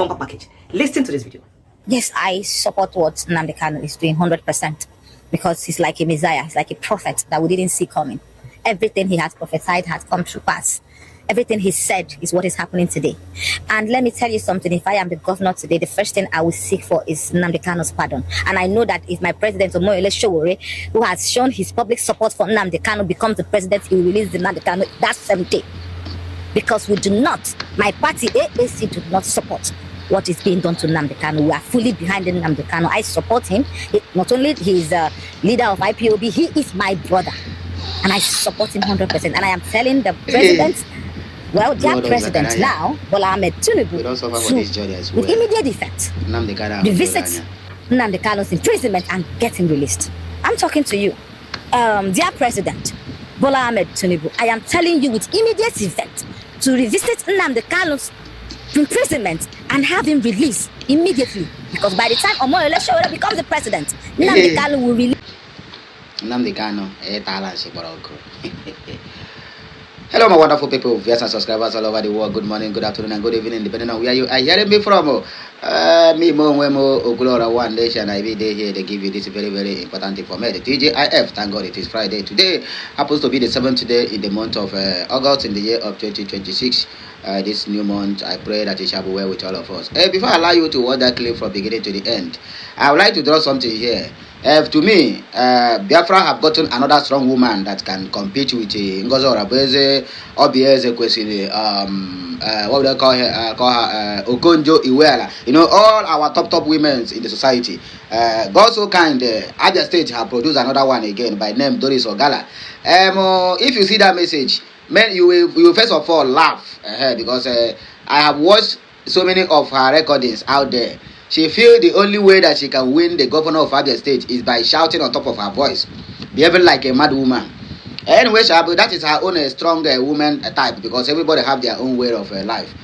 bumper package. Listen to this video. Yes, I support what Nnamdi Kanu is doing 100% because he's like a messiah, he's like a prophet that we didn't see coming. Everything he has prophesied has come to pass. Everything he said is what is happening today. And let me tell you something, if I am the governor today, the first thing I will seek for is Nnamdi Kanu's pardon. And I know that if my president, Omoyele Sowore, who has shown his public support for Nnamdi Kanu, becomes the president, he will release the Nnamdi Kanu that same day. Because we do not, my party AAC do not support what is being done to Nnamdi Kanu. We are fully behind Nnamdi Kanu. I support him. Not only he is a leader of IPOB, he is my brother. And I support him 100%. And I am telling the president, well, their president now, Bola Ahmed Tinubu, with immediate effect, revisit Nnamdi Kanu's imprisonment and get him released. I'm talking to you. Dear President, Bola Ahmed Tinubu, I am telling you with immediate effect to revisit Nnamdi Kanu's imprisonment and have him released immediately. Because by the time Omoyele Sowore becomes the president, Nnamdi Kanu will release. Nnamdi Kanu, hello, my wonderful people, viewers and subscribers all over the world. Good morning, good afternoon, and good evening, depending on where you are hearing me from. Me, Mo, Wemo, Oglora, One Nation, I be there here to give you this very, very important information. TJIF, thank God it is Friday. Today happens to be the 7th day in the month of August in the year of 2026. This new month, I pray that it shall be well with all of us. Before I allow you to watch that clip from beginning to the end, I would like to draw something here. To me, Biafra have gotten another strong woman that can compete with Ngozi Oraveze, Obieze Kwesili, what would I call her, Okonjo Iweala. You know, all our top women in the society. God so kind, Abia State have produced another one again by name Doris Ogala. If you see that message, man, you will first of all laugh because I have watched so many of her recordings out there. She feels the only way that she can win the governor of Abia State is by shouting on top of her voice, behaving like a mad woman. Anyway, that is her own strong woman type because everybody have their own way of life.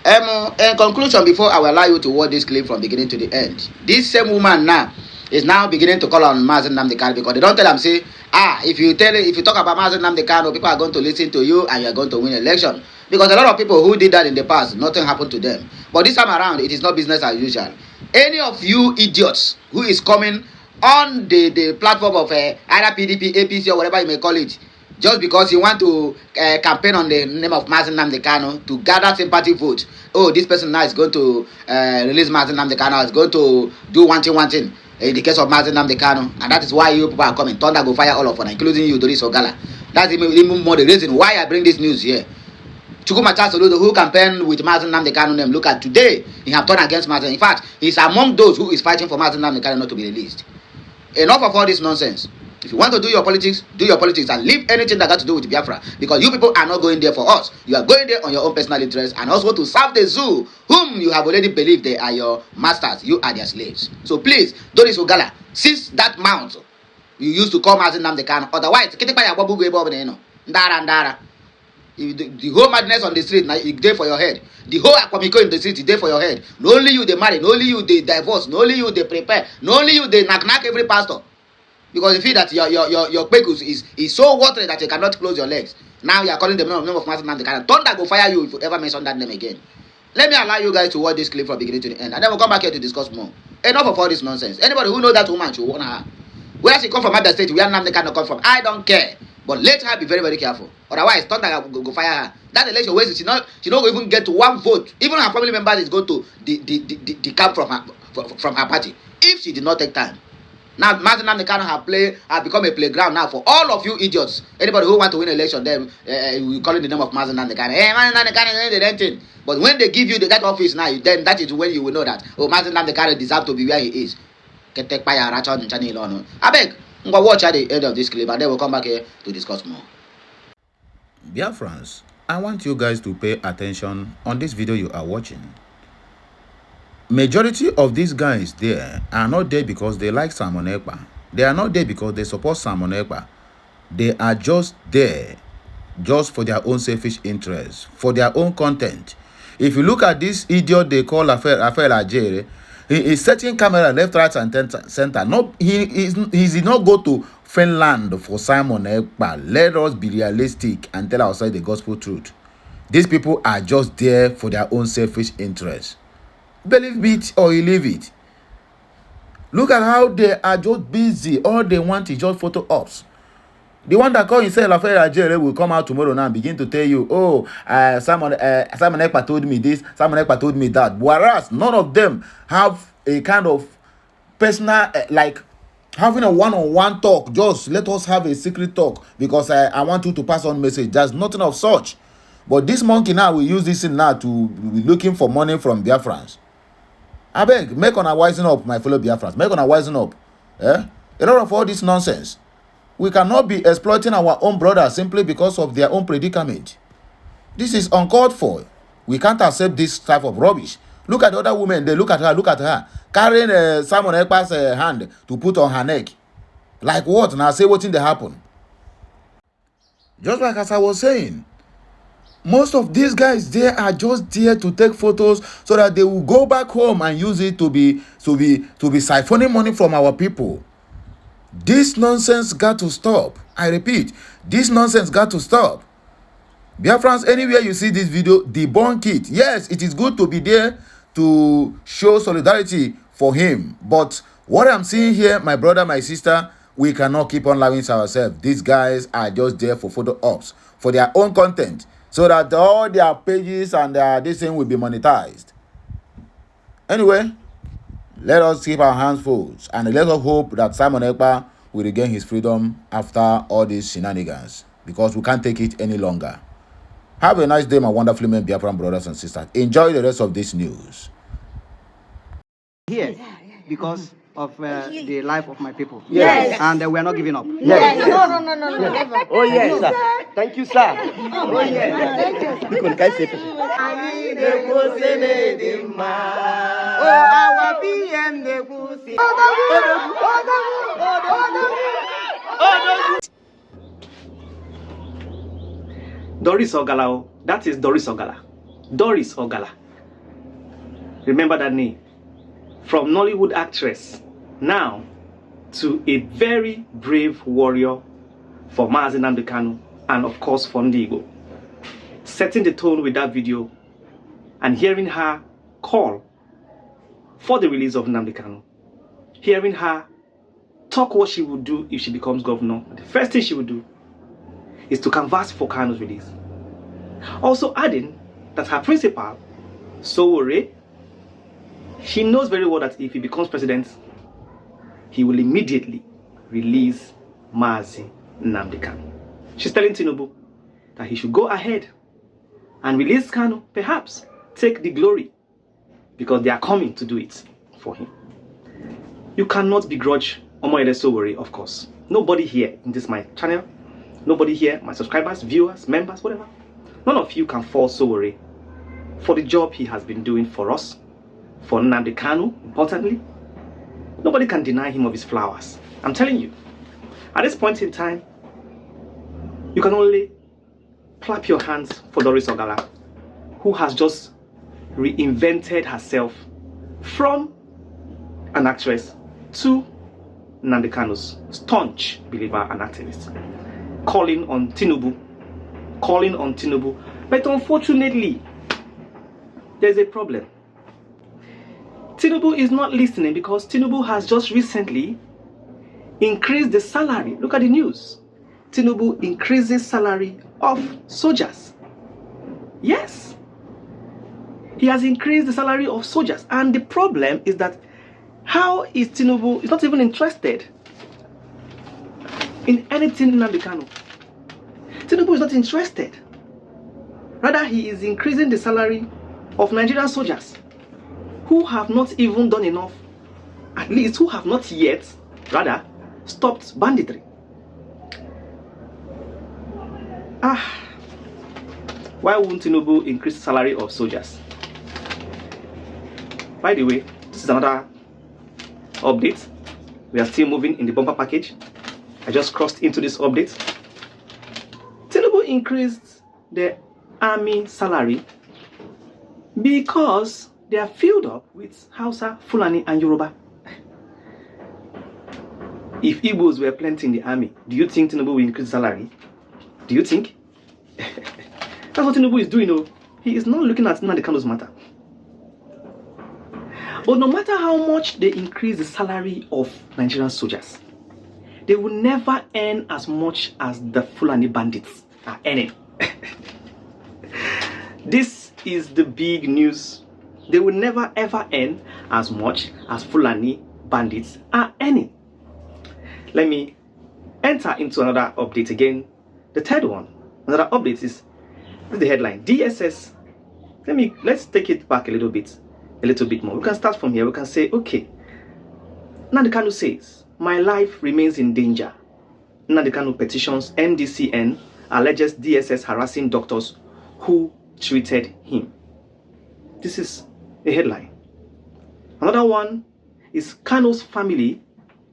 In conclusion, before I will allow you to watch this clip from beginning to the end, this same woman now is now beginning to call on Mazi Nnamdi Kanu because they don't tell them, say, if you talk about Mazi Nnamdi Kanu, people are going to listen to you and you are going to win election. Because a lot of people who did that in the past, nothing happened to them. But this time around, it is not business as usual. Any of you idiots who is coming on the platform of either PDP, APC, or whatever you may call it, just because you want to campaign on the name of Mazi Nnamdi Kanu to gather sympathy vote. Oh, this person now is going to release Mazi Nnamdi Kanu, is going to do one thing. In the case of Mazi Nnamdi Kanu, and that is why you people are coming. Thunder go fire all of them, including you, Doris Ogala. That's even more the reason why I bring this news here. Chukwumacha Soludo, who campaigned with Mazi Nnamdi Kanu name, look at today, he have turned against Mazi. In fact, he's among those who is fighting for Mazi Nnamdi Kanu not to be released. Enough of all this nonsense. If you want to do your politics and leave anything that got to do with Biafra. Because you people are not going there for us. You are going there on your own personal interest and also to serve the zoo, whom you have already believed they are your masters. You are their slaves. So please, Doris Ogala, seize that mount you used to call Mazi Nnamdi Kanu. Otherwise, the whole madness on the street now is there for your head. The whole akwamiko in the street is there for your head. Not only you they marry, not only you they divorce, not only you they prepare, not only you they knock every pastor. Because you feel that your pekus is so watery that you cannot close your legs. Now you are calling the name of Mazi Nnamdi Kanu. Thunder go fire you if you ever mention that name again. Let me allow you guys to watch this clip from beginning to the end, and then we'll come back here to discuss more. Enough of all this nonsense. Anybody who knows that woman should warn her. Where she come from, Abia State, where Nnamdi Kanu come from, I don't care. But let her be very, very careful. Otherwise, Thunder go fire her. That election where she not even get to one vote. Even her family members is going to decamp from her party if she did not take time. Now, Mazi Nnamdi Kanu have become a playground now for all of you idiots. Anybody who want to win election, then we call it the name of Mazi Nnamdi Kanu. Hey, Mazi Nnamdi Kanu is the renting. But when they give you that office now, then that is when you will know that Mazi Nnamdi Kanu deserves to be where he is. I beg, go watch at the end of this clip, and then we'll come back here to discuss more. Dear friends, I want you guys to pay attention on this video you are watching. Majority of these guys there are not there because they like Simon Ekpa. They are not there because they support Simon Ekpa. They are just there just for their own selfish interests, for their own content. If you look at this idiot they call Rafael Ajere, he is setting camera left, right, and center. No, he did not go to Finland for Simon Ekpa. Let us be realistic and tell ourselves the gospel truth. These people are just there for their own selfish interests. Believe it or you leave it. Look at how they are just busy. All they want is just photo ops. The one that call himself Lafayette Ajere will come out tomorrow now and begin to tell you, oh, Simon Ekpa told me this, Simon Ekpa told me that. Whereas none of them have a kind of personal, like having a one-on-one talk. Just let us have a secret talk because I want you to pass on message. There's nothing of such. But this monkey now will use this thing now to be looking for money from Biafrans. I beg, make on a wisen up, my fellow Biafrans. Make on a wisen up. A lot of all this nonsense. We cannot be exploiting our own brothers simply because of their own predicament. This is uncalled for. We can't accept this type of rubbish. Look at the other women. They look at her, carrying Simon Ekpa's hand to put on her neck. Like what? Now say what's in the happen. Just like as I was saying, most of these guys there are just there to take photos so that they will go back home and use it to be siphoning money from our people. This nonsense got to stop. I repeat, this nonsense got to stop. Biafrans, anywhere you see this video, debunk it. Yes, it is good to be there to show solidarity for him. But what I'm seeing here, my brother, my sister, we cannot keep on allowing ourselves. These guys are just there for photo ops, for their own content, so that all their pages and this thing will be monetized. Anyway, let us keep our hands full and let us hope that Simon Ekpa will regain his freedom after all these shenanigans, because we can't take it any longer. Have a nice day, my wonderful men, Biafran brothers and sisters. Enjoy the rest of this news. Here, because of the life of my people. Yes. And we are not giving up. Yes. No. Never. Oh yes, sir. Thank you, sir. Oh yes. Because can say our PM the pussy. Doris Ogala, that is Doris Ogala. Doris Ogala. Remember that name. From Nollywood actress now to a very brave warrior for Nnamdi Kanu and of course for Igbo. Setting the tone with that video and hearing her call for the release of Nnamdi Kanu. Hearing her talk what she would do if she becomes governor. The first thing she would do is to canvass for Kanu's release. Also adding that her principal, Sowore, she knows very well that if he becomes president, he will immediately release Mazi Nnamdi Kanu. She's telling Tinubu that he should go ahead and release Kanu, perhaps take the glory, because they are coming to do it for him. You cannot begrudge Omoyele Sowore, of course. Nobody here in this my channel, nobody here, my subscribers, viewers, members, whatever, none of you can fault Sowore for the job he has been doing for us, for Nnamdi Kanu, importantly. Nobody can deny him of his flowers. I'm telling you, at this point in time, you can only clap your hands for Doris Ogala, who has just reinvented herself from an actress to Nnamdi Kanu's staunch believer and activist, calling on Tinubu. But unfortunately, there's a problem. Tinubu is not listening because Tinubu has just recently increased the salary. Look at the news. Tinubu increases salary of soldiers. Yes. He has increased the salary of soldiers. And the problem is that how is Tinubu is not even interested in anything in Nnamdi Kanu. Tinubu is not interested. Rather, he is increasing the salary of Nigerian soldiers who have not even done enough, at least who have not yet, rather, stopped banditry. Why won't Tinubu increase the salary of soldiers? By the way, this is another update. We are still moving in the bumper package. I just crossed into this update. Tinubu increased the army salary because they are filled up with Hausa, Fulani, and Yoruba. If Igbos were plenty in the army, do you think Tinubu will increase salary? Do you think? That's what Tinubu is doing. No, he is not looking at Nnamdi Kanu's matter. But no matter how much they increase the salary of Nigerian soldiers, they will never earn as much as the Fulani bandits are earning. This is the big news. They will never ever earn as much as Fulani bandits are earning. Let me enter into another update again. The third one, another update is the headline. DSS. Let's take it back a little bit more. We can start from here. We can say, okay, Nnamdi Kanu says, my life remains in danger. Nnamdi Kanu petitions MDCN, alleges DSS harassing doctors who treated him. This is a headline. Another one is Kanu's family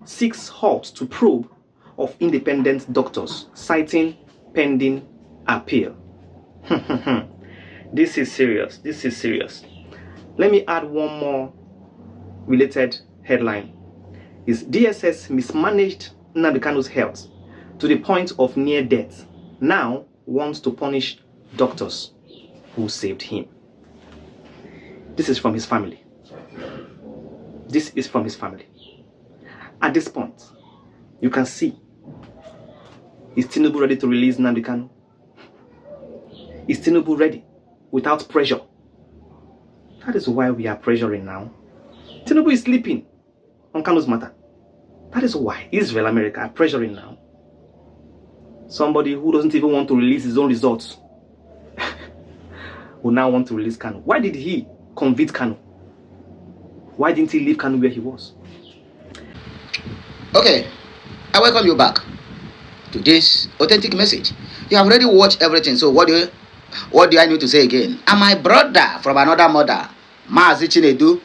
seeks halt to probe of independent doctors, citing pending appeal. This is serious. This is serious. Let me add one more related headline. Is DSS mismanaged Nnamdi Kanu's health to the point of near death, now wants to punish doctors who saved him. This is from his family. This is from his family. At this point, you can see, is Tinubu ready to release Nnamdi Kanu? Is Tinubu ready without pressure? That is why we are pressuring now. Tinubu is sleeping on Kanu's matter. That is why Israel, America are pressuring now. Somebody who doesn't even want to release his own results will now want to release Kanu. Why did he convict Kanu? Why didn't he leave Kanu where he was? Okay, I welcome you back to this authentic message. You have already watched everything, so what do I need to say again? And my brother from another mother, Mazi Chinedu,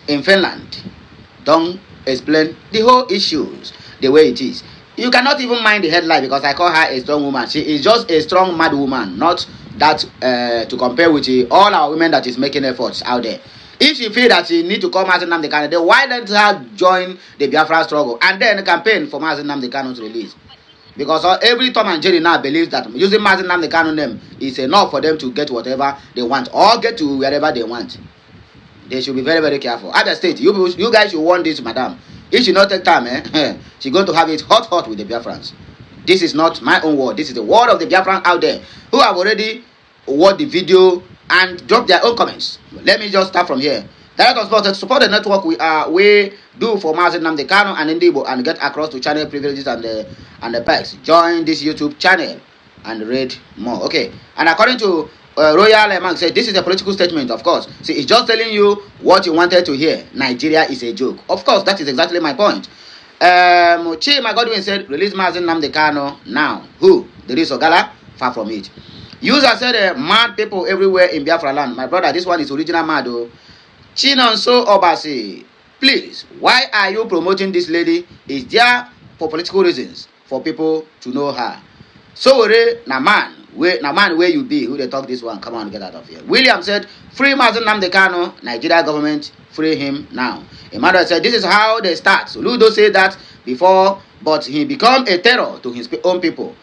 in Finland, don't explain the whole issues the way it is. You cannot even mind the headline because I call her a strong woman. She is just a strong mad woman, not that to compare with all our women that is making efforts out there. If she feel that she need to call Mazi Nnamdi Kanu, then why don't her join the Biafra struggle and then campaign for Mazi Nnamdi Kanu's release? Because every Tom and Jerry now believes that using Mazi Nnamdi Kanu name is enough for them to get whatever they want or get to wherever they want. They should be very, very careful. Abia State, you guys should warn this madam. If she not take time, she's going to have it hot with the Biafrans. This is not my own word. This is the word of the Biafrans out there who have already watched the video and dropped their own comments. Let me just start from here. Direct support the network we do for Mazi Nnamdi Kanu and Ndibo and get across to channel privileges and the perks. Join this YouTube channel and read more. Okay. And according to Royal Eman said this is a political statement, of course. See, it's just telling you what you wanted to hear. Nigeria is a joke. Of course, that is exactly my point. Chima Godwin said, release Mazi Nnamdi Kanu now. Who? There is Ogala? Far from it. User said, mad people everywhere in Biafra land. My brother, this one is original mad though. Chinonso Obasi, please, why are you promoting this lady? Is there for political reasons for people to know her? So man, where you be? Who they talk this one? Come on, get out of here. William said, free Mazi Nnamdi Kanu, Nigeria government, free him now. Emmanuel said, this is how they start. So Ludo said that before, but he become a terror to his own people.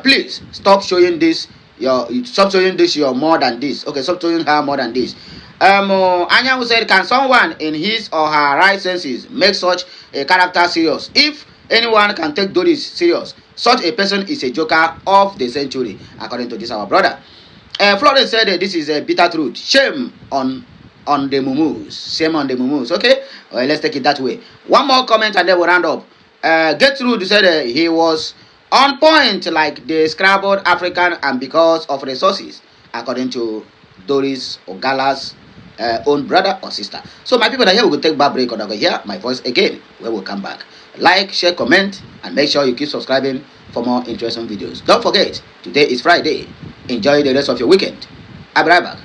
Please stop showing this. You're more than this. Okay, stop showing her more than this. Anya said, can someone in his or her right senses make such a character serious? If anyone can take Doris serious, such a person is a joker of the century, according to this our brother. Florence said this is a bitter truth. Shame on the mumus. Shame on the mumus. Okay, let's take it that way. One more comment and then we'll round up. Gertrude said he was on point like the scrabbled African and because of resources, according to Doris Ogala's own brother or sister. So my people are here, we will take back break on over here. My voice again, where we'll come back. Like, share, comment, and make sure you keep subscribing for more interesting videos. Don't forget, today is Friday. Enjoy the rest of your weekend. I'll be right back.